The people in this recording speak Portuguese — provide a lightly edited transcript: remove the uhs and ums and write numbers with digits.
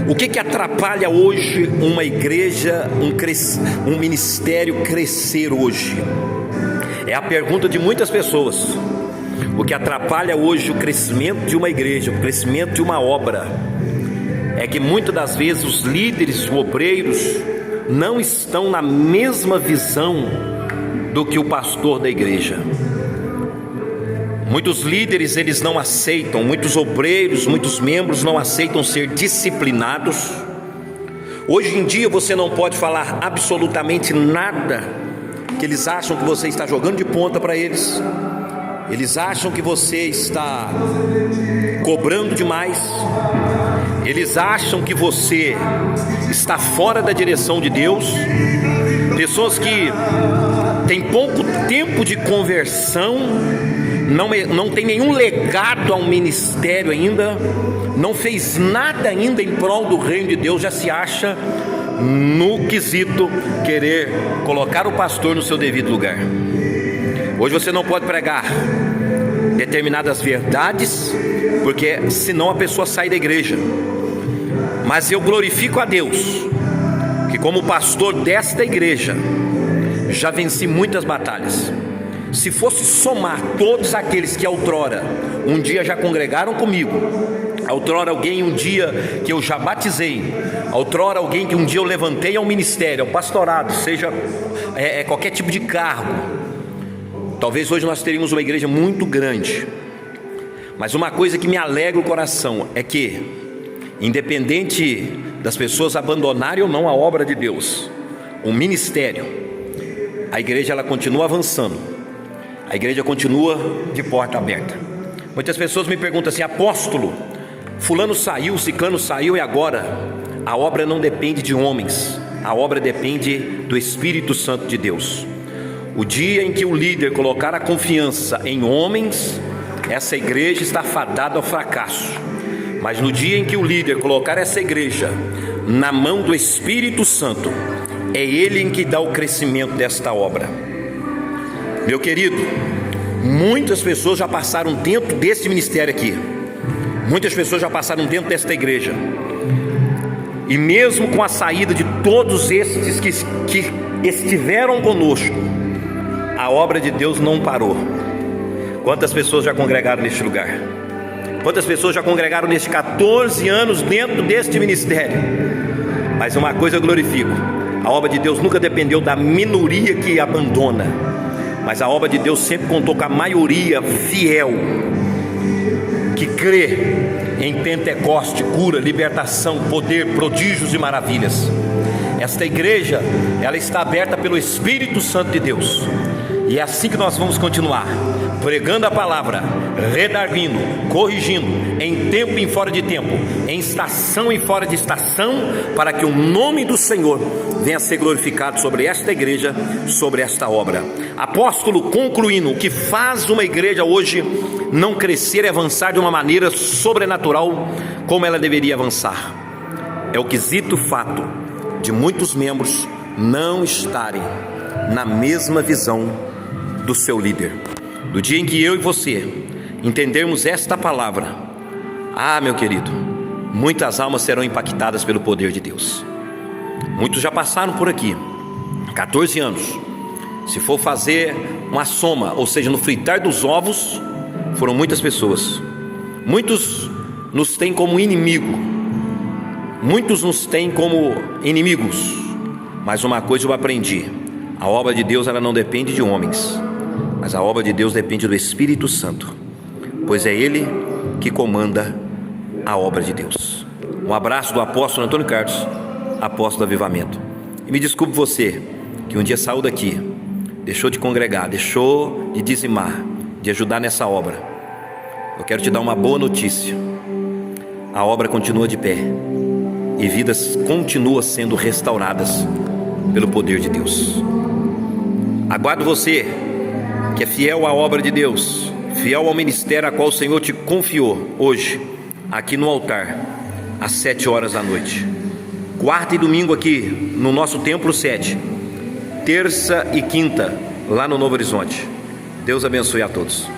O que atrapalha hoje uma igreja, um ministério crescer hoje? É a pergunta de muitas pessoas. O que atrapalha hoje o crescimento de uma igreja, o crescimento de uma obra, é que muitas das vezes os líderes, os obreiros, não estão na mesma visão do que o pastor da igreja. Muitos líderes, eles não aceitam, muitos obreiros, muitos membros não aceitam ser disciplinados. Hoje em dia você não pode falar absolutamente nada, que eles acham que você está jogando de ponta para eles. Eles acham que você está cobrando demais. Eles acham que você está fora da direção de Deus. Pessoas que têm pouco tempo de conversão, não tem nenhum legado ao ministério ainda, não fez nada ainda em prol do reino de Deus, já se acha no quesito querer colocar o pastor no seu devido lugar. Hoje você não pode pregar determinadas verdades, porque senão a pessoa sai da igreja. Mas eu glorifico a Deus, que como pastor desta igreja, já venci muitas batalhas. Se fosse somar todos aqueles que outrora um dia já congregaram comigo, outrora alguém um dia que eu já batizei, outrora alguém que um dia eu levantei ao ministério, ao pastorado, seja qualquer tipo de cargo, talvez hoje nós teríamos uma igreja muito grande. Mas uma coisa que me alegra o coração é que, independente das pessoas abandonarem ou não a obra de Deus, o ministério, a igreja ela continua avançando. A igreja continua de porta aberta. Muitas pessoas me perguntam assim: apóstolo, fulano saiu, ciclano saiu, e agora? A obra não depende de homens, a obra depende do Espírito Santo de Deus. O dia em que o líder colocar a confiança em homens, essa igreja está fadada ao fracasso. Mas no dia em que o líder colocar essa igreja na mão do Espírito Santo, é Ele em que dá o crescimento desta obra. Meu querido, muitas pessoas já passaram dentro desse ministério aqui, muitas pessoas já passaram dentro desta igreja, e mesmo com a saída de todos estes que estiveram conosco, a obra de Deus não parou. Quantas pessoas já congregaram neste lugar? Quantas pessoas já congregaram nestes 14 anos dentro deste ministério? Mas uma coisa eu glorifico: a obra de Deus nunca dependeu da minoria que abandona, mas a obra de Deus sempre contou com a maioria fiel, que crê em Pentecoste, cura, libertação, poder, prodígios e maravilhas. Esta igreja, ela está aberta pelo Espírito Santo de Deus, e é assim que nós vamos continuar, pregando a palavra, redarguindo, corrigindo, em tempo e em fora de tempo, em estação e fora de estação, para que o nome do Senhor venha a ser glorificado sobre esta igreja, sobre esta obra. Apóstolo, concluindo, o que faz uma igreja hoje não crescer e avançar de uma maneira sobrenatural como ela deveria avançar, é o quesito fato de muitos membros não estarem na mesma visão do seu líder. Do dia em que eu e você entendermos esta palavra, meu querido, muitas almas serão impactadas pelo poder de Deus. Muitos já passaram por aqui, 14 anos. Se for fazer uma soma, ou seja, no fritar dos ovos, foram muitas pessoas. Muitos nos têm como inimigo, muitos nos têm como inimigos. Mas uma coisa eu aprendi: a obra de Deus ela não depende de homens, mas a obra de Deus depende do Espírito Santo, pois é Ele que comanda a obra de Deus. Um abraço do apóstolo Antônio Carlos, apóstolo do Avivamento. E me desculpe você que um dia saiu daqui, deixou de congregar, deixou de dizimar, de ajudar nessa obra. Eu quero te dar uma boa notícia: a obra continua de pé e vidas continuam sendo restauradas pelo poder de Deus. Aguardo você que é fiel à obra de Deus, fiel ao ministério a qual o Senhor te confiou, hoje, aqui no altar, às 7 horas da noite. Quarta e domingo aqui no nosso Templo 7, terça e quinta lá no Novo Horizonte. Deus abençoe a todos.